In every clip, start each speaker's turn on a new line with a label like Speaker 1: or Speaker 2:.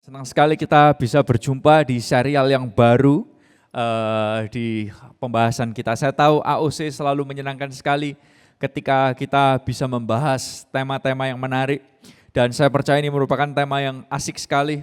Speaker 1: Senang sekali kita bisa berjumpa di serial yang baru di pembahasan kita. Saya tahu AOC selalu menyenangkan sekali ketika kita bisa membahas tema-tema yang menarik. Dan saya percaya ini merupakan tema yang asik sekali.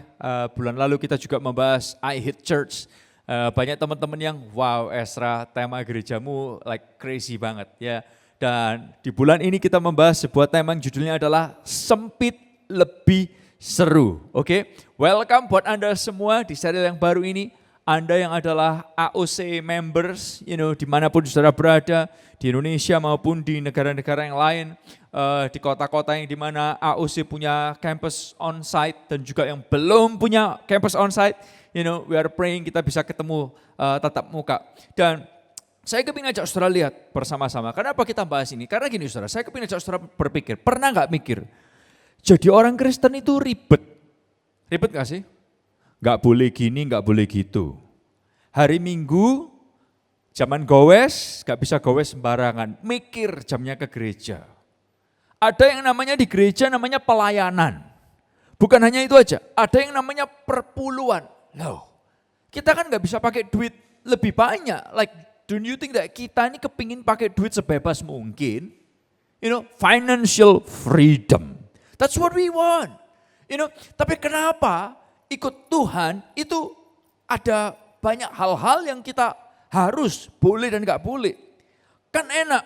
Speaker 1: Bulan lalu kita juga membahas I Hate Church. Banyak teman-teman yang, wow Ezra, tema gerejamu like crazy banget ya. Dan di bulan ini kita membahas sebuah tema yang judulnya adalah Sempit Lebih Seru. Oke, welcome buat Anda semua di serial yang baru ini. Anda yang adalah AOC members, dimanapun saudara berada, di Indonesia maupun di negara-negara yang lain, di kota-kota yang dimana AOC punya campus on-site dan juga yang belum punya campus on-site, we are praying kita bisa ketemu tatap muka. Dan saya kepingin ajak saudara lihat bersama-sama, kenapa kita bahas ini? Karena gini saudara, saya kepingin ajak saudara berpikir, pernah gak mikir, jadi orang Kristen itu ribet. Ribet gak sih? Gak boleh gini, gak boleh gitu. Hari Minggu, zaman gowes, gak bisa gowes sembarangan. Mikir jamnya ke gereja. Ada yang namanya di gereja namanya pelayanan. Bukan hanya itu aja, ada yang namanya perpuluhan. Loh, kita kan gak bisa pakai duit lebih banyak. Like, don't you think that kita ini kepingin pakai duit sebebas mungkin? Financial freedom. That's what we want. Tapi kenapa ikut Tuhan itu ada banyak hal-hal yang kita harus boleh dan gak boleh. Kan enak,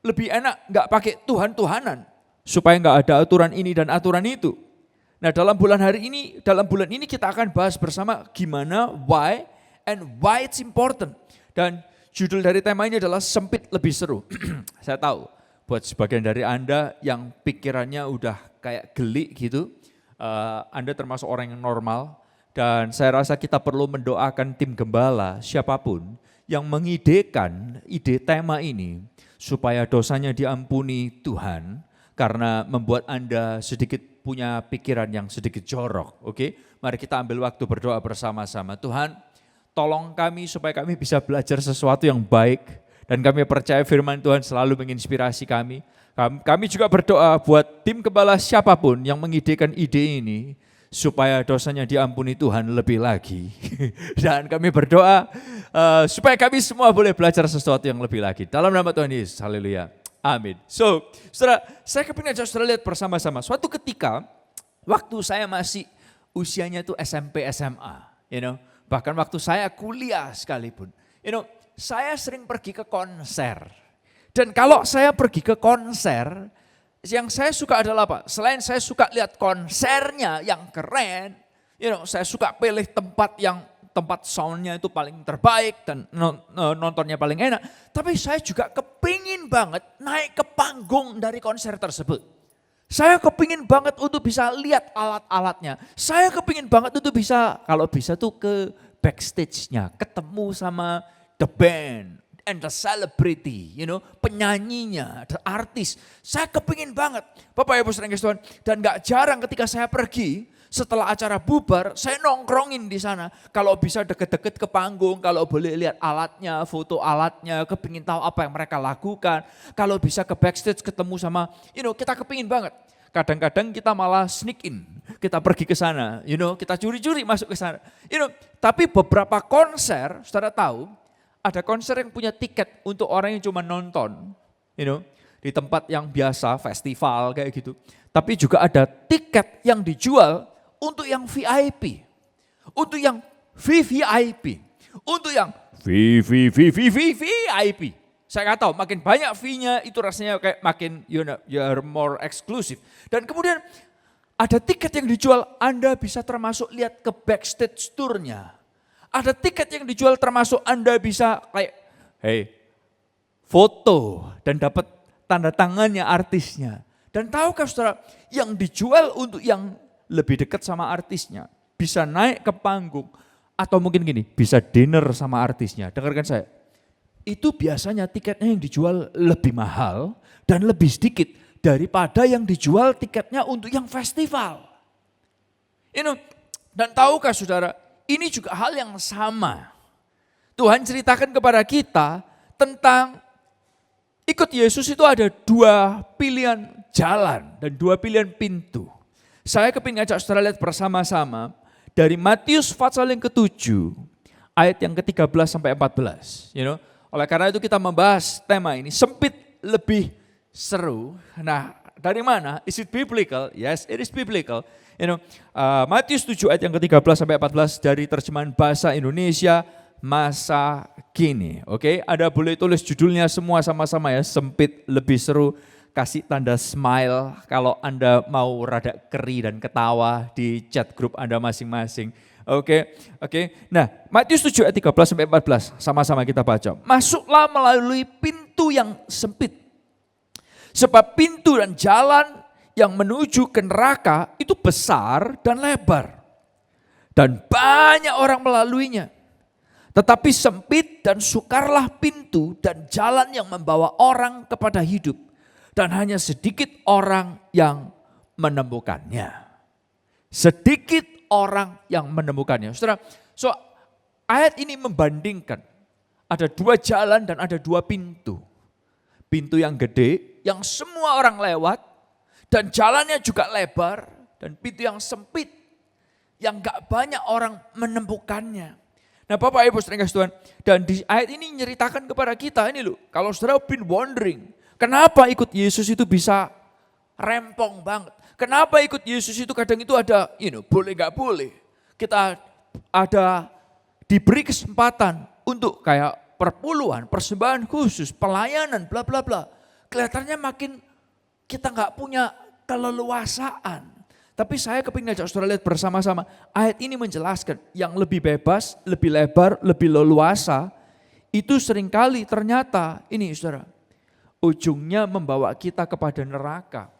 Speaker 1: lebih enak gak pakai Tuhan-Tuhanan supaya gak ada aturan ini dan aturan itu. Nah dalam bulan ini kita akan bahas bersama gimana, why it's important. Dan judul dari tema ini adalah Sempit Lebih Seru. Saya tahu. Buat sebagian dari Anda yang pikirannya udah kayak geli gitu, Anda termasuk orang yang normal, dan saya rasa kita perlu mendoakan tim gembala siapapun yang mengidekan ide tema ini, supaya dosanya diampuni Tuhan, karena membuat Anda sedikit punya pikiran yang sedikit jorok. Oke? Mari kita ambil waktu berdoa bersama-sama. Tuhan, tolong kami supaya kami bisa belajar sesuatu yang baik, dan kami percaya firman Tuhan selalu menginspirasi kami. Kami juga berdoa buat tim gembala siapapun yang mengidekan ide ini, supaya dosanya diampuni Tuhan lebih lagi. Dan kami berdoa supaya kami semua boleh belajar sesuatu yang lebih lagi. Dalam nama Tuhan Yesus, haleluya. Amin. So, saudara, saya kepingin ajak saudara lihat bersama-sama. Suatu ketika, waktu saya masih usianya itu SMP, SMA. Bahkan waktu saya kuliah sekalipun. Saya sering pergi ke konser. Dan kalau saya pergi ke konser, yang saya suka adalah apa? Selain saya suka lihat konsernya yang keren, saya suka pilih tempat soundnya itu paling terbaik dan nontonnya paling enak. Tapi saya juga kepingin banget naik ke panggung dari konser tersebut. Saya kepingin banget untuk bisa lihat alat-alatnya. Saya kepingin banget untuk bisa, kalau bisa tuh ke backstage-nya, ketemu sama the band and the celebrity, penyanyinya, the artis. Saya kepingin banget, Bapak Ibu saudara Tuhan. Dan gak jarang ketika saya pergi, setelah acara bubar, saya nongkrongin di sana. Kalau bisa deket-deket ke panggung, kalau boleh lihat alatnya, foto alatnya, kepingin tahu apa yang mereka lakukan. Kalau bisa ke backstage ketemu sama, kita kepingin banget. Kadang-kadang kita malah sneak in, kita pergi ke sana, kita curi-curi masuk ke sana. Tapi beberapa konser, saudara tahu, ada konser yang punya tiket untuk orang yang cuma nonton, di tempat yang biasa, festival kayak gitu. Tapi juga ada tiket yang dijual untuk yang VIP, untuk yang VVIP, untuk yang VVIP. Saya nggak tahu, makin banyak V-nya itu rasanya kayak makin you're more exclusive. Dan kemudian ada tiket yang dijual, Anda bisa termasuk lihat ke backstage tour-nya. Ada tiket yang dijual termasuk Anda bisa kayak, foto dan dapat tanda tangannya artisnya. Dan tahukah saudara, yang dijual untuk yang lebih dekat sama artisnya, bisa naik ke panggung, atau mungkin gini, bisa dinner sama artisnya. Dengarkan saya, itu biasanya tiketnya yang dijual lebih mahal dan lebih sedikit daripada yang dijual tiketnya untuk yang festival. Dan tahukah saudara, ini juga hal yang sama. Tuhan ceritakan kepada kita tentang ikut Yesus itu ada dua pilihan jalan dan dua pilihan pintu. Saya kepingin ngajak saudara lihat bersama-sama dari Matius pasal yang ke-7 ayat yang ke-13 sampai 14. Oleh karena itu kita membahas tema ini sempit lebih seru. Nah, dari mana? Is it biblical? Yes, it is biblical. Matius 7 ayat yang ke-13 sampai 14 dari terjemahan bahasa Indonesia masa kini. Oke, Anda boleh tulis judulnya semua sama-sama ya, sempit lebih seru. Kasih tanda smile kalau Anda mau rada keri dan ketawa di chat grup Anda masing-masing. Oke. Nah, Matius 7 ayat 13 sampai 14 sama-sama kita baca. Masuklah melalui pintu yang sempit. Sebab pintu dan jalan yang menuju ke neraka itu besar dan lebar. Dan banyak orang melaluinya. Tetapi sempit dan sukarlah pintu dan jalan yang membawa orang kepada hidup. Dan hanya sedikit orang yang menemukannya. Sedikit orang yang menemukannya. Saudara, ayat ini membandingkan ada dua jalan dan ada dua pintu. Pintu yang gede, yang semua orang lewat, dan jalannya juga lebar, dan pintu yang sempit, yang gak banyak orang menemukannya. Nah Bapak Ibu saudara Tuhan, dan di ayat ini nyeritakan kepada kita ini loh, kalau saudara been wondering, kenapa ikut Yesus itu bisa rempong banget? Kenapa ikut Yesus itu kadang itu ada, boleh gak boleh. Kita ada diberi kesempatan untuk kayak perpuluhan, persembahan khusus, pelayanan, bla bla bla. Kelihatannya makin kita gak punya keleluasaan. Tapi saya kepingin ajak saudara lihat bersama-sama. Ayat ini menjelaskan yang lebih bebas, lebih lebar, lebih leluasa. Itu seringkali ternyata, ini saudara, ujungnya membawa kita kepada neraka.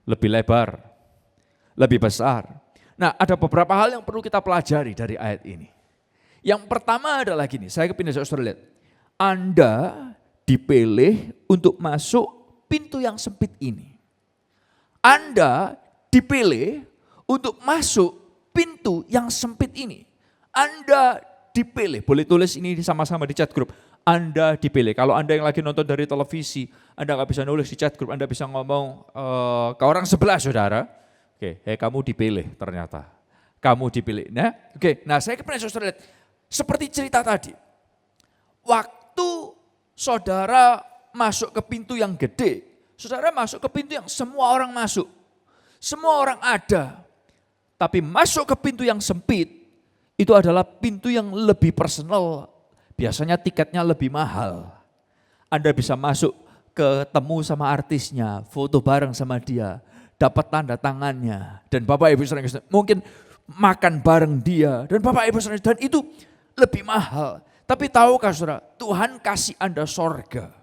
Speaker 1: Lebih lebar, lebih besar. Nah, ada beberapa hal yang perlu kita pelajari dari ayat ini. Yang pertama adalah gini, saya kepingin saudara lihat. Anda dipilih untuk masuk pintu yang sempit ini. Anda dipilih untuk masuk pintu yang sempit ini. Anda dipilih, boleh tulis ini sama-sama di chat grup. Anda dipilih. Kalau Anda yang lagi nonton dari televisi, Anda nggak bisa nulis di chat grup, Anda bisa ngomong ke orang sebelah saudara. Oke, kamu dipilih ternyata. Kamu dipilih. Nah, nah saya kepingin saudara lihat. Seperti cerita tadi. Waktu saudara masuk ke pintu yang gede, saudara masuk ke pintu yang semua orang masuk. Semua orang ada. Tapi masuk ke pintu yang sempit, itu adalah pintu yang lebih personal. Biasanya tiketnya lebih mahal. Anda bisa masuk ketemu sama artisnya, foto bareng sama dia, dapat tanda tangannya. Dan Bapak Ibu saudara mungkin makan bareng dia. Dan Bapak Ibu saudara, dan itu lebih mahal. Tapi tahukah saudara, Tuhan kasih Anda sorga.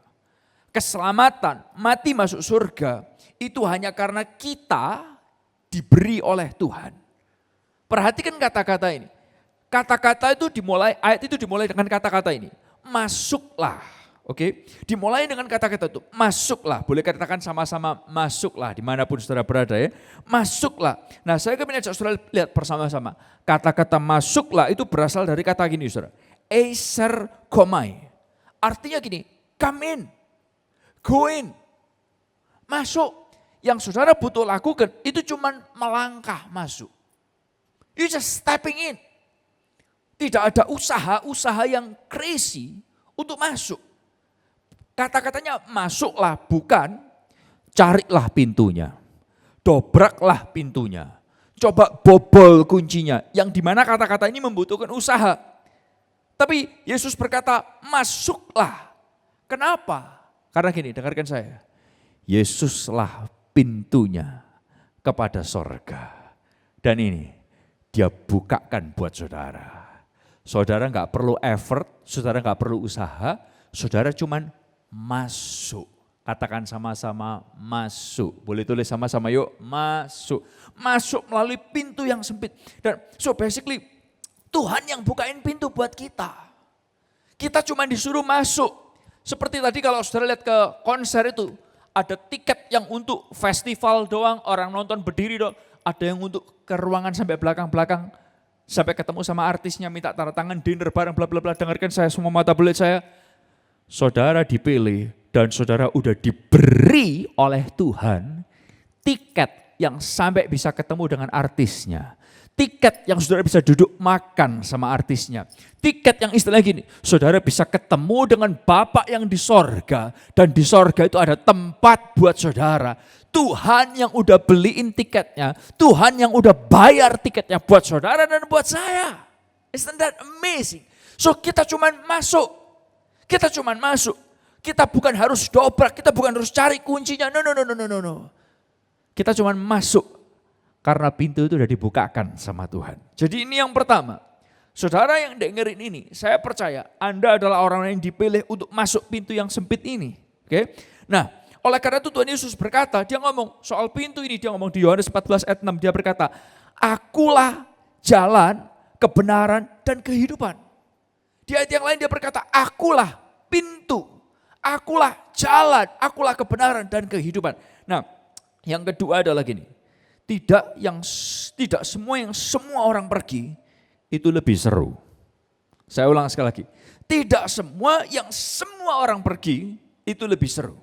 Speaker 1: Keselamatan, mati masuk surga, itu hanya karena kita diberi oleh Tuhan. Perhatikan kata-kata ini. Kata-kata itu dimulai, ayat itu dimulai dengan kata-kata ini. Masuklah, oke? Dimulai dengan kata-kata itu, masuklah. Boleh katakan sama-sama masuklah dimanapun saudara berada ya. Masuklah. Nah saya kepingin ajak saudara lihat bersama-sama. Kata-kata masuklah itu berasal dari kata gini saudara. Eiser komai. Artinya gini, come in, go in, masuk. Yang saudara butuh lakukan itu cuman melangkah masuk. You just stepping in. Tidak ada usaha-usaha yang crazy untuk masuk. Kata-katanya masuklah, bukan carilah pintunya. Dobraklah pintunya. Coba bobol kuncinya. Yang dimana kata-kata ini membutuhkan usaha. Tapi Yesus berkata masuklah. Kenapa? Karena gini, dengarkan saya. Yesuslah pintunya kepada sorga. Dan ini dia bukakan buat saudara. Saudara nggak perlu effort, saudara nggak perlu usaha, saudara cuman masuk. Katakan sama-sama masuk. Boleh tulis sama-sama yuk, masuk. Masuk melalui pintu yang sempit. Dan so basically Tuhan yang bukain pintu buat kita. Kita cuma disuruh masuk. Seperti tadi kalau saudara lihat ke konser itu, ada tiket yang untuk festival doang, orang nonton berdiri doang. Ada yang untuk ke ruangan sampai belakang-belakang. Sampai ketemu sama artisnya, minta tanda tangan, dinner bareng, bla bla bla. Dengarkan saya semua mata belit saya. Saudara dipilih dan saudara udah diberi oleh Tuhan tiket yang sampai bisa ketemu dengan artisnya. Tiket yang saudara bisa duduk makan sama artisnya. Tiket yang istilahnya gini, saudara bisa ketemu dengan Bapak yang di sorga. Dan di sorga itu ada tempat buat saudara. Tuhan yang udah beliin tiketnya. Tuhan yang udah bayar tiketnya buat saudara dan buat saya. Isn't that amazing? So kita cuman masuk. Kita cuman masuk. Kita bukan harus dobrak, kita bukan harus cari kuncinya. No. Kita cuman masuk. Karena pintu itu sudah dibukakan sama Tuhan. Jadi ini yang pertama. Saudara yang dengerin ini, saya percaya Anda adalah orang yang dipilih untuk masuk pintu yang sempit ini. Oke? Nah, oleh karena itu Tuhan Yesus berkata, dia ngomong soal pintu ini, dia ngomong di Yohanes 14 ayat 6, dia berkata, "Akulah jalan, kebenaran, dan kehidupan." Di ayat yang lain dia berkata, "Akulah pintu, akulah jalan, akulah kebenaran, dan kehidupan." Nah, yang kedua adalah gini. Tidak semua yang semua orang pergi itu lebih seru. Saya ulang sekali lagi. Tidak semua yang semua orang pergi itu lebih seru.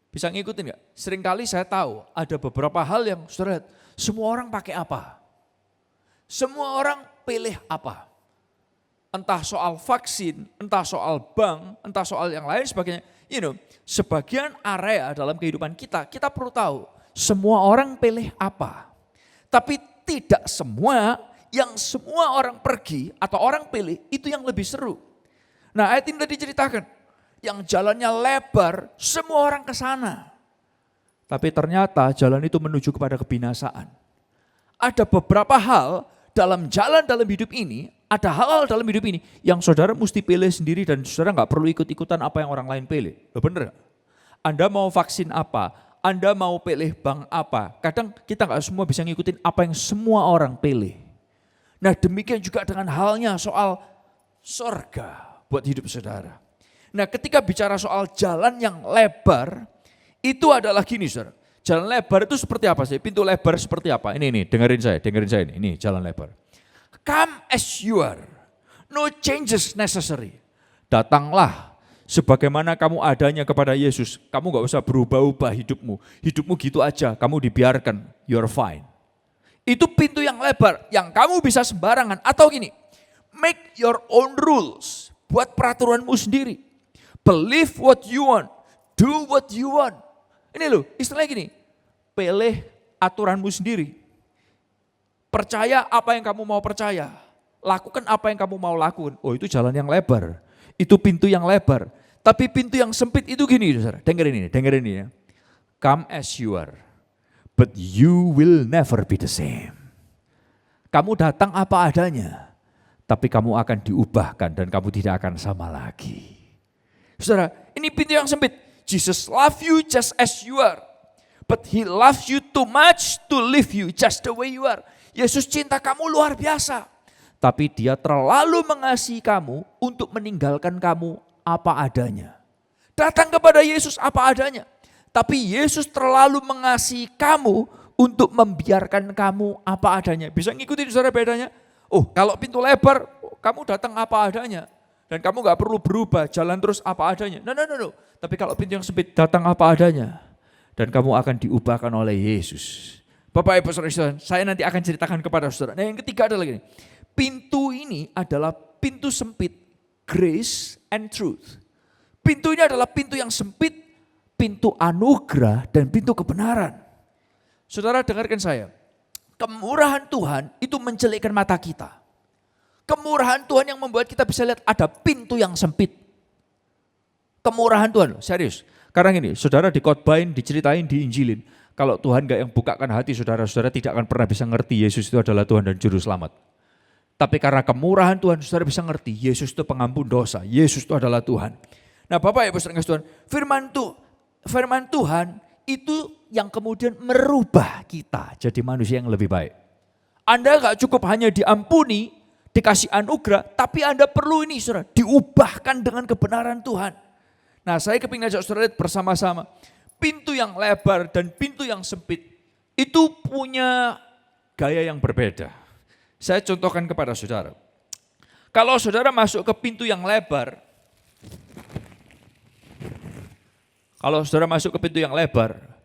Speaker 1: Bisa ngikutin gak? Seringkali saya tahu ada beberapa hal yang saudara lihat, semua orang pakai apa? Semua orang pilih apa? Entah soal vaksin, entah soal bank, entah soal yang lain sebagainya. Sebagian area dalam kehidupan kita perlu tahu. Semua orang pilih apa? Tapi tidak semua yang semua orang pergi atau orang pilih itu yang lebih seru. Nah, ayat ini tadi diceritakan. Yang jalannya lebar, semua orang ke sana. Tapi ternyata jalan itu menuju kepada kebinasaan. Ada beberapa hal dalam hidup ini, ada hal-hal dalam hidup ini yang saudara mesti pilih sendiri dan saudara gak perlu ikut-ikutan apa yang orang lain pilih. Bener gak? Anda mau vaksin apa? Anda mau pilih bank apa? Kadang kita gak semua bisa ngikutin apa yang semua orang pilih. Nah, demikian juga dengan halnya soal sorga buat hidup saudara. Nah, ketika bicara soal jalan yang lebar, itu adalah gini saudara. Jalan lebar itu seperti apa sih? Pintu lebar seperti apa? Ini dengerin saya ini jalan lebar. Come as you are, no changes necessary. Datanglah sebagaimana kamu adanya kepada Yesus. Kamu gak usah berubah-ubah hidupmu. Hidupmu gitu aja, kamu dibiarkan, you're fine. Itu pintu yang lebar, yang kamu bisa sembarangan. Atau gini, make your own rules. Buat peraturanmu sendiri. Believe what you want, do what you want. Ini loh, istilahnya gini, pilih aturanmu sendiri. Percaya apa yang kamu mau percaya. Lakukan apa yang kamu mau lakukan. Oh, itu jalan yang lebar. Itu pintu yang lebar. Tapi pintu yang sempit itu gini, saudara. Dengerin ini ya. Come as you are, but you will never be the same. Kamu datang apa adanya, tapi kamu akan diubahkan dan kamu tidak akan sama lagi. Saudara, ini pintu yang sempit. Jesus love you just as you are, but he loves you too much to leave you just the way you are. Yesus cinta kamu luar biasa. Tapi dia terlalu mengasihi kamu untuk meninggalkan kamu apa adanya. Datang kepada Yesus apa adanya. Tapi Yesus terlalu mengasihi kamu untuk membiarkan kamu apa adanya. Bisa ngikutin saudara bedanya? Oh, kalau pintu lebar, kamu datang apa adanya. Dan kamu gak perlu berubah, jalan terus apa adanya. No. Tapi kalau pintu yang sempit, datang apa adanya. Dan kamu akan diubahkan oleh Yesus. Bapak Ibu Saudara, saya nanti akan ceritakan kepada saudara. Nah, yang ketiga adalah gini. Pintu ini adalah pintu sempit, grace and truth. Pintu ini adalah pintu yang sempit, pintu anugerah dan pintu kebenaran. Saudara dengarkan saya, kemurahan Tuhan itu mencelikkan mata kita. Kemurahan Tuhan yang membuat kita bisa lihat ada pintu yang sempit. Kemurahan Tuhan, serius. Karena gini, saudara dikotbahin, diceritain, diinjilin. Kalau Tuhan gak yang bukakan hati saudara-saudara tidak akan pernah bisa ngerti Yesus itu adalah Tuhan dan Juru Selamat. Tapi karena kemurahan Tuhan, saudara bisa ngerti Yesus itu pengampun dosa. Yesus itu adalah Tuhan. Nah Bapak Ibu saudara Tuhan, firman Tuhan itu yang kemudian merubah kita jadi manusia yang lebih baik. Anda gak cukup hanya diampuni, dikasih anugerah, tapi Anda perlu ini saudara, diubahkan dengan kebenaran Tuhan. Nah saya kepingin ajak saudara lihat bersama-sama. Pintu yang lebar dan pintu yang sempit itu punya gaya yang berbeda. Saya contohkan kepada saudara. Kalau saudara masuk ke pintu yang lebar,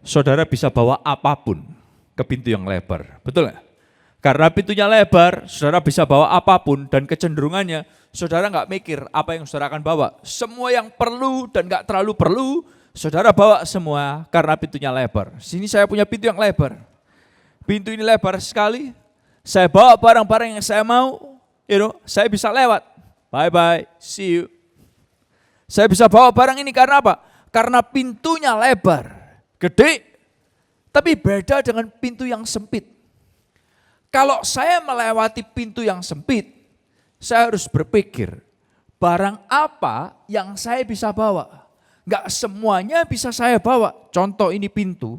Speaker 1: saudara bisa bawa apapun ke pintu yang lebar. Betul nggak? Karena pintunya lebar, saudara bisa bawa apapun dan kecenderungannya saudara nggak mikir apa yang saudara akan bawa. Semua yang perlu dan nggak terlalu perlu, saudara bawa semua karena pintunya lebar. Sini saya punya pintu yang lebar. Pintu ini lebar sekali, saya bawa barang-barang yang saya mau, saya bisa lewat. Bye-bye, see you. Saya bisa bawa barang ini karena apa? Karena pintunya lebar, gede, tapi beda dengan pintu yang sempit. Kalau saya melewati pintu yang sempit, saya harus berpikir, barang apa yang saya bisa bawa? Enggak semuanya bisa saya bawa. Contoh ini pintu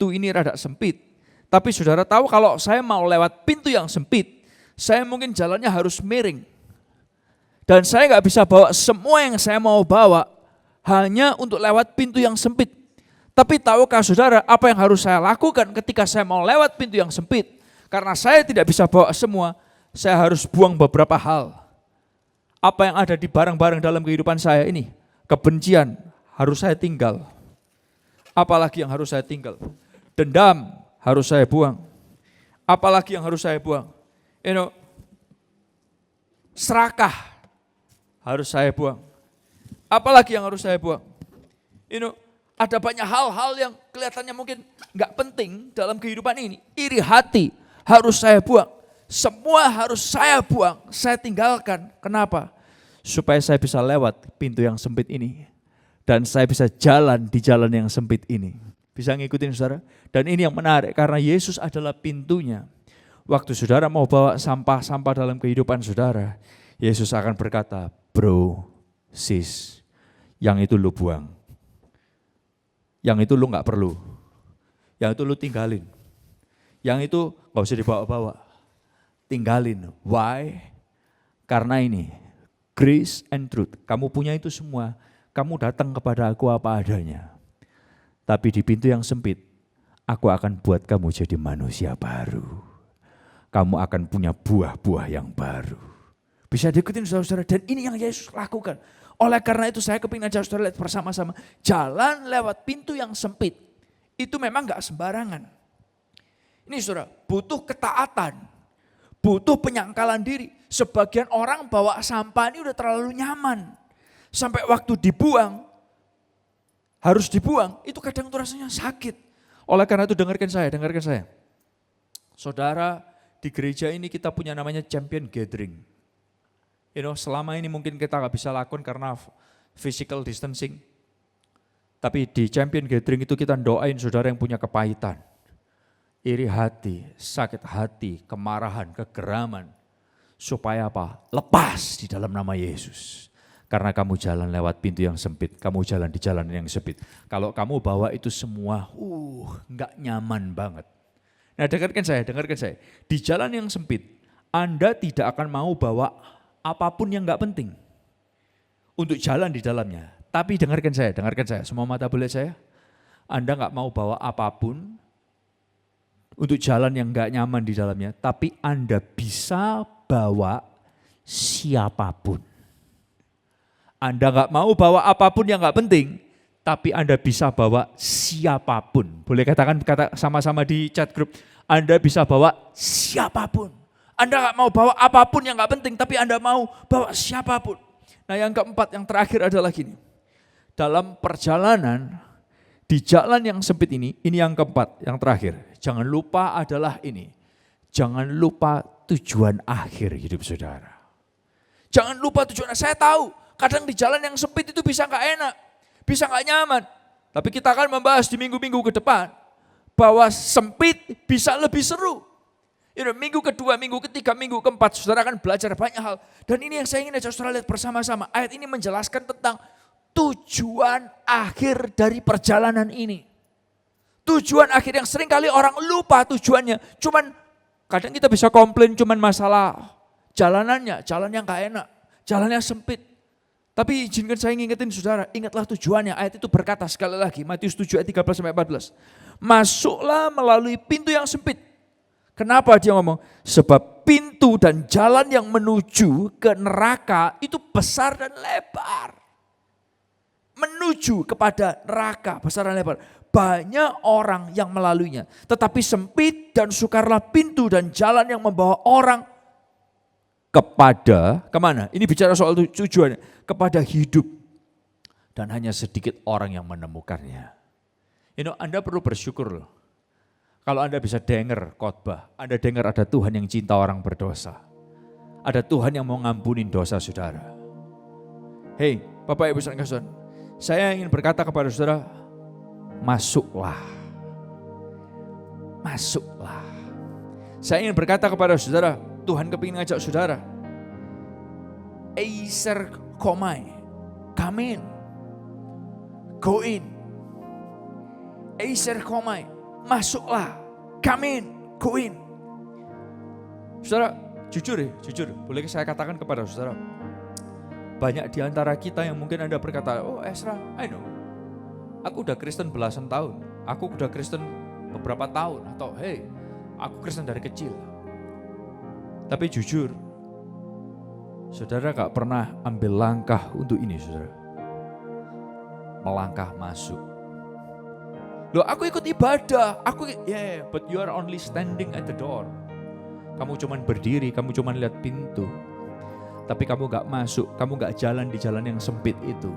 Speaker 1: ini rada sempit. Tapi saudara tahu kalau saya mau lewat pintu yang sempit, saya mungkin jalannya harus miring. Dan saya nggak bisa bawa semua yang saya mau bawa hanya untuk lewat pintu yang sempit. Tapi tahukah saudara apa yang harus saya lakukan ketika saya mau lewat pintu yang sempit? Karena saya tidak bisa bawa semua, saya harus buang beberapa hal. Apa yang ada di barang-barang dalam kehidupan saya ini? Kebencian harus saya tinggal. Apalagi yang harus saya tinggal? Dendam harus saya buang. Apalagi yang harus saya buang? Serakah harus saya buang. Apalagi yang harus saya buang? Ada banyak hal-hal yang kelihatannya mungkin nggak penting dalam kehidupan ini. Iri hati harus saya buang. Semua harus saya buang, saya tinggalkan. Kenapa? Supaya saya bisa lewat pintu yang sempit ini. Dan saya bisa jalan di jalan yang sempit ini. Bisa ngikutin saudara? Dan ini yang menarik karena Yesus adalah pintunya. Waktu saudara mau bawa sampah-sampah dalam kehidupan saudara, Yesus akan berkata, bro, sis, yang itu lu buang. Yang itu lu gak perlu. Yang itu lu tinggalin. Yang itu gak usah dibawa-bawa. Tinggalin. Why? Karena ini, grace and truth. Kamu punya itu semua. Kamu datang kepada aku apa adanya. Tapi di pintu yang sempit, aku akan buat kamu jadi manusia baru. Kamu akan punya buah-buah yang baru. Bisa diikutin saudara-saudara, dan ini yang Yesus lakukan. Oleh karena itu saya kepingin ajak saudara lihat bersama-sama. Jalan lewat pintu yang sempit, itu memang gak sembarangan. Ini saudara, butuh ketaatan, butuh penyangkalan diri. Sebagian orang bawa sampah ini udah terlalu nyaman. Sampai waktu dibuang, harus dibuang, itu kadang tuh rasanya sakit. Oleh karena itu dengarkan saya. Saudara, di gereja ini kita punya namanya champion gathering. Selama ini mungkin kita gak bisa lakukan karena physical distancing. Tapi di champion gathering itu kita doain saudara yang punya kepahitan. Iri hati, sakit hati, kemarahan, kegeraman. Supaya apa? Lepas di dalam nama Yesus. Karena kamu jalan lewat pintu yang sempit, kamu jalan di jalan yang sempit. Kalau kamu bawa itu semua, nggak nyaman banget. Nah dengarkan saya. Di jalan yang sempit, Anda tidak akan mau bawa apapun yang nggak penting untuk jalan di dalamnya. Tapi dengarkan saya, semua mata boleh saya. Anda nggak mau bawa apapun untuk jalan yang nggak nyaman di dalamnya. Tapi Anda bisa bawa siapapun. Anda gak mau bawa apapun yang gak penting, tapi Anda bisa bawa siapapun. Boleh katakan sama-sama di chat group, Anda bisa bawa siapapun. Anda gak mau bawa apapun yang gak penting, tapi Anda mau bawa siapapun. Nah yang keempat, yang terakhir adalah gini. Dalam perjalanan, di jalan yang sempit ini yang keempat, yang terakhir. Jangan lupa adalah ini. Jangan lupa tujuan akhir hidup saudara. Jangan lupa tujuan, saya tahu. Kadang di jalan yang sempit itu bisa gak enak, bisa gak nyaman. Tapi kita akan membahas di minggu-minggu ke depan, bahwa sempit bisa lebih seru. Minggu kedua, minggu ketiga, minggu keempat, saudara akan belajar banyak hal. Dan ini yang saya ingin ajak saudara lihat bersama-sama. Ayat ini menjelaskan tentang tujuan akhir dari perjalanan ini. Tujuan akhir yang seringkali orang lupa tujuannya. Cuman kadang kita bisa komplain cuman masalah jalanannya, jalan yang gak enak, jalannya sempit. Tapi izinkan saya ngingetin saudara, ingatlah tujuannya. Ayat itu berkata sekali lagi, Matius 7 ayat 13-14. Masuklah melalui pintu yang sempit. Kenapa dia ngomong? Sebab pintu dan jalan yang menuju ke neraka itu besar dan lebar. Menuju kepada neraka, besar dan lebar. banyak orang yang melaluinya. Tetapi sempit dan sukarlah pintu dan jalan yang membawa orang kepada, kemana? Ini bicara soal tujuannya, kepada hidup. Dan hanya sedikit orang yang menemukannya. Anda perlu bersyukur loh. Kalau Anda bisa dengar khotbah, Anda dengar ada Tuhan yang cinta orang berdosa. Ada Tuhan yang mau ngampunin dosa saudara. Hei, Bapak Ibu Saudara, saya ingin berkata kepada saudara, masuklah. Masuklah. Saya ingin berkata kepada saudara, Tuhan kepingin ngajak saudara. Eiser komai, come in, go in. Eiser komai, masuklah, come in, go in. Saudara, jujur, boleh saya katakan kepada saudara, banyak di antara kita yang mungkin Anda berkata, oh Ezra, I know, aku udah Kristen belasan tahun, aku udah Kristen beberapa tahun, atau hey, aku Kristen dari kecil. Tapi jujur, saudara gak pernah ambil langkah untuk ini, saudara. Melangkah masuk. Loh, aku ikut ibadah, but you are only standing at the door. Kamu cuman berdiri, kamu cuman lihat pintu. Tapi kamu gak masuk, kamu gak jalan di jalan yang sempit itu.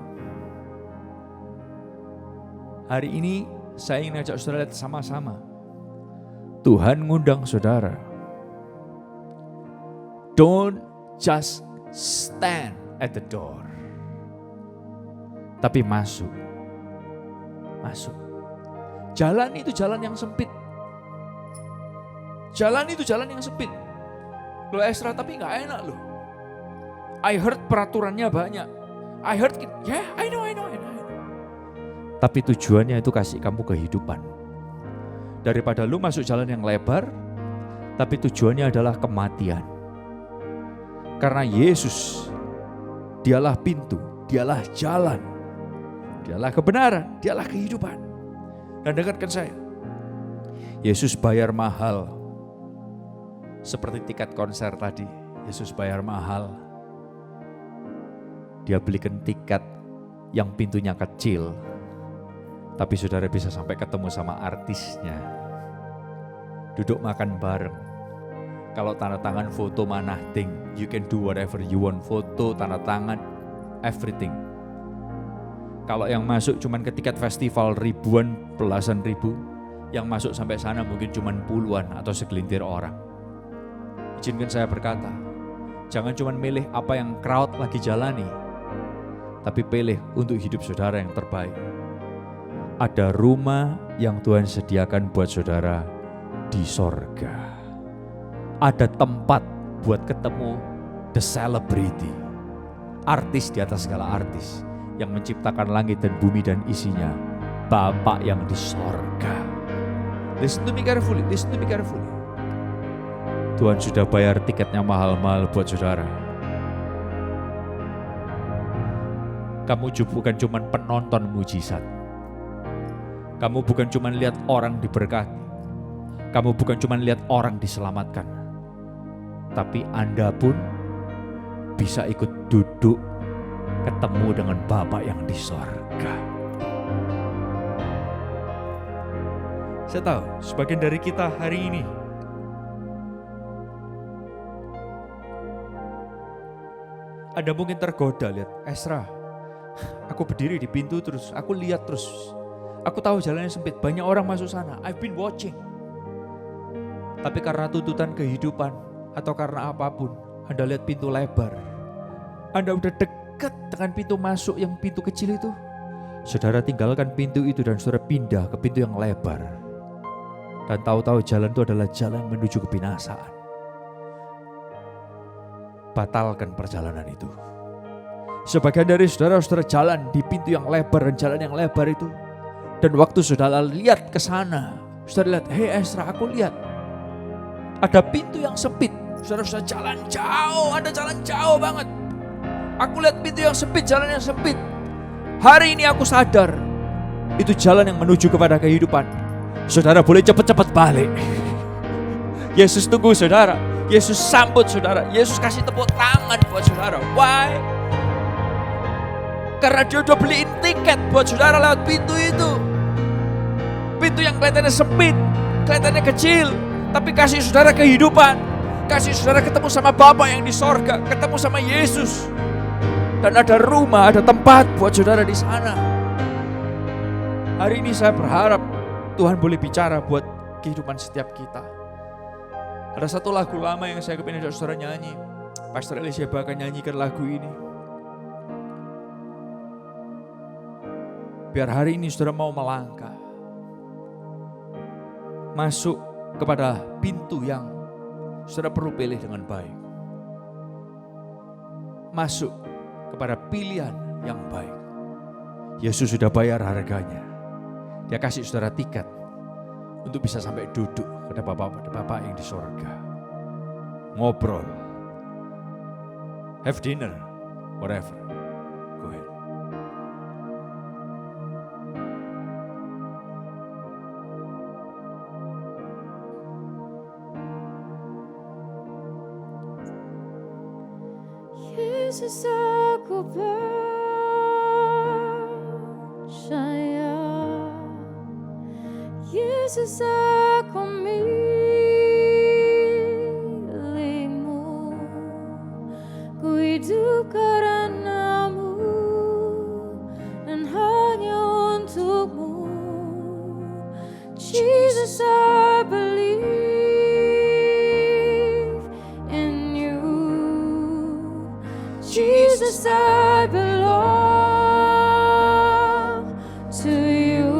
Speaker 1: Hari ini saya ingin ajak saudara lihat sama-sama. Tuhan ngundang saudara. Don't just stand at the door. Tapi masuk. Masuk. Jalan itu jalan yang sempit. Jalan itu jalan yang sempit. Loh Ezra, tapi gak enak loh. I heard peraturannya banyak. I heard, I know. Tapi tujuannya itu kasih kamu kehidupan. Daripada lu masuk jalan yang lebar, tapi tujuannya adalah kematian. Karena Yesus, dialah pintu, dialah jalan, dialah kebenaran, dialah kehidupan. Dan dengarkan saya, Yesus bayar mahal. Seperti tiket konser tadi, Yesus bayar mahal. Dia belikan tiket yang pintunya kecil, tapi saudara bisa sampai ketemu sama artisnya. Duduk makan bareng. Kalau tanda tangan foto mah nothing, you can do whatever you want. Foto, tanda tangan, everything. Kalau yang masuk cuman ke tiket festival ribuan, belasan ribu, yang masuk sampai sana mungkin cuman puluhan atau segelintir orang. Izinkan saya berkata, jangan cuma milih apa yang crowd lagi jalani, tapi pilih untuk hidup saudara yang terbaik. Ada rumah yang Tuhan sediakan buat saudara di sorga. Ada tempat buat ketemu the celebrity, artis di atas segala artis, yang menciptakan langit dan bumi dan isinya, Bapa yang di sorga. Listen to me carefully. Tuhan sudah bayar tiketnya mahal-mahal buat saudara. Kamu bukan cuma penonton mujizat. Kamu bukan cuma lihat orang diberkati. Kamu bukan cuma lihat orang diselamatkan. Tapi Anda pun bisa ikut duduk ketemu dengan Bapa yang di sorga. Saya tahu sebagian dari kita hari ini Anda mungkin tergoda lihat, Ezra, aku berdiri di pintu terus, aku lihat terus. Aku tahu jalannya sempit, banyak orang masuk sana. I've been watching. Tapi karena tuntutan kehidupan atau karena apapun, Anda lihat pintu lebar. Anda udah dekat dengan pintu masuk yang pintu kecil itu. Saudara tinggalkan pintu itu dan saudara pindah ke pintu yang lebar. Dan tahu-tahu jalan itu adalah jalan menuju kebinasaan. Batalkan perjalanan itu. Sebagian dari saudara-saudara jalan di pintu yang lebar dan jalan yang lebar itu. Dan waktu saudara lihat ke sana, saudara lihat, hey Ezra, aku lihat ada pintu yang sempit. Saudara jalan jauh, Anda jalan jauh banget. Aku lihat pintu yang sempit, jalan yang sempit. Hari ini aku sadar, itu jalan yang menuju kepada kehidupan. Saudara boleh cepat-cepat balik. Yesus tunggu saudara. Yesus sambut saudara. Yesus kasih tepuk tangan buat saudara. Why? Karena dia udah beliin tiket buat saudara lewat pintu itu. pintu yang kelihatannya sempit, kelihatannya kecil, tapi kasih saudara kehidupan. Kasih saudara ketemu sama Bapa yang di sorga, ketemu sama Yesus. Dan ada rumah, ada tempat buat saudara di sana. Hari ini saya berharap Tuhan boleh bicara buat kehidupan setiap kita. Ada satu lagu lama yang saya kepingin saudara nyanyi. Pastor Elisha akan nyanyikan lagu ini. Biar hari ini saudara mau melangkah masuk kepada pintu yang saudara perlu pilih dengan baik. Masuk kepada pilihan yang baik. Yesus sudah bayar harganya. Dia kasih saudara tiket untuk bisa sampai duduk kepada Bapa yang di sorga. Ngobrol, have dinner, whatever. Go ahead.
Speaker 2: Yesus, aku percaya, Yesus, aku milik-Mu, ku hidup karena-Mu dan hanya untuk-Mu. Jesus, I believe in You. Jesus, I belong to You.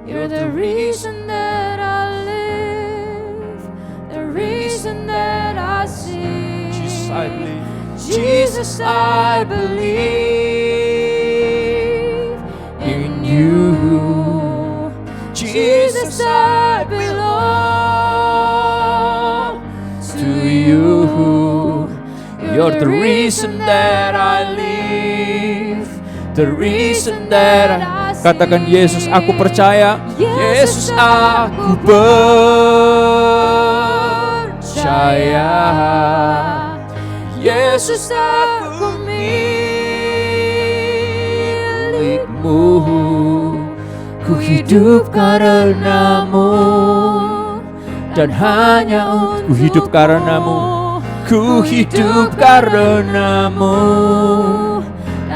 Speaker 2: You're the reason that I live, the reason that I sing.
Speaker 1: Jesus, I believe.
Speaker 2: Jesus, I believe in You. Jesus, I belong to You.
Speaker 1: You're the reason that I live, the reason that I... Katakan Yesus, aku percaya. Yesus, aku percaya. Yesus, aku milik-Mu, ku hidup karena-Mu dan hanya untuk ku hidup karena-Mu. Ku hidup karena-Mu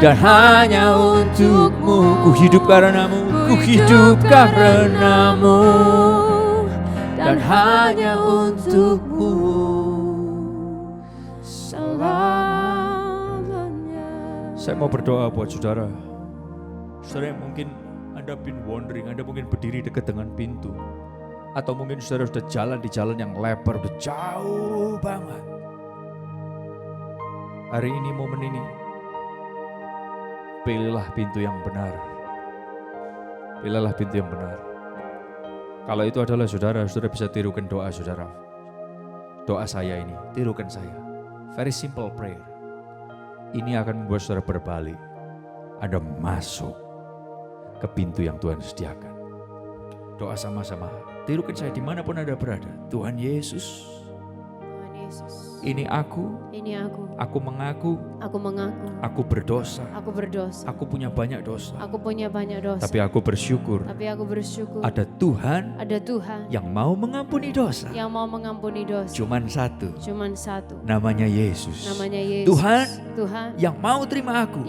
Speaker 1: dan hanya untuk-Mu. Ku hidup karena-Mu, ku hidup karena-Mu dan hanya untuk-Mu selamanya. Saya mau berdoa buat saudara. Saudara yang mungkin Anda been wondering, Anda mungkin berdiri dekat dengan pintu, atau mungkin saudara sudah jalan di jalan yang lebar, udah jauh banget. Hari ini, momen ini, pilihlah pintu yang benar. Pilihlah pintu yang benar. Kalau itu adalah saudara, saudara bisa tirukan doa saudara. Doa saya ini, tirukan saya. Very simple prayer. Ini akan membuat saudara berbalik. Anda masuk ke pintu yang Tuhan sediakan. Doa sama-sama. Tirukan saya dimanapun Anda berada. Tuhan Yesus, ini aku mengaku, aku berdosa, aku punya banyak dosa, tapi aku bersyukur, ada Tuhan yang mau mengampuni dosa, cuman satu, namanya Yesus. Tuhan yang mau terima aku,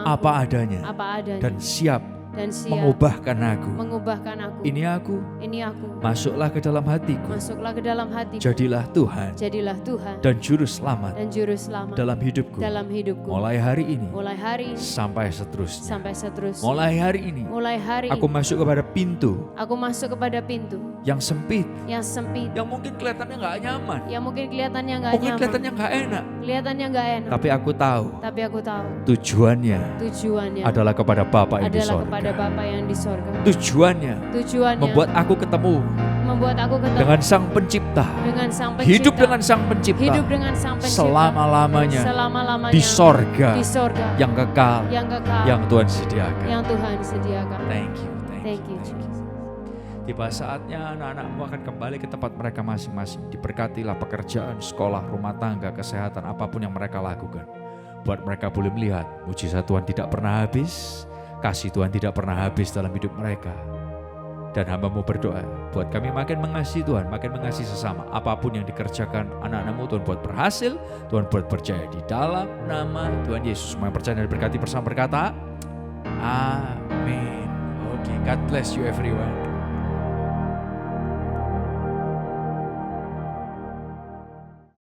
Speaker 1: apa adanya, dan siap mengubahkan aku. Ini aku. Masuklah ke dalam hatiku. Jadilah Tuhan. Dan juru selamat. Dalam hidupku. Mulai hari ini. Sampai seterusnya. Mulai hari ini. Aku masuk kepada pintu. Yang sempit. Yang mungkin kelihatannya nggak nyaman. Mungkin kelihatannya nggak enak. Tapi aku tahu. Tujuannya adalah kepada Bapa yang di sorga. Tujuannya membuat aku ketemu dengan Sang Pencipta. Hidup dengan Sang Pencipta selama-lamanya di sorga yang kekal, yang Tuhan sediakan. Thank you. Tiba saatnya anak-anakmu akan kembali ke tempat mereka masing-masing. Diberkatilah pekerjaan, sekolah, rumah tangga, kesehatan, apapun yang mereka lakukan. Buat mereka boleh melihat mujizat Tuhan tidak pernah habis. Kasih Tuhan tidak pernah habis dalam hidup mereka. Dan hamba-Mu berdoa buat kami makin mengasihi Tuhan, makin mengasihi sesama. Apapun yang dikerjakan anak-anak-Mu, Tuhan buat berhasil, Tuhan buat berjaya di dalam nama Tuhan Yesus. Semua yang percaya dan diberkati bersama berkata, Amin. Oke, God bless you everyone.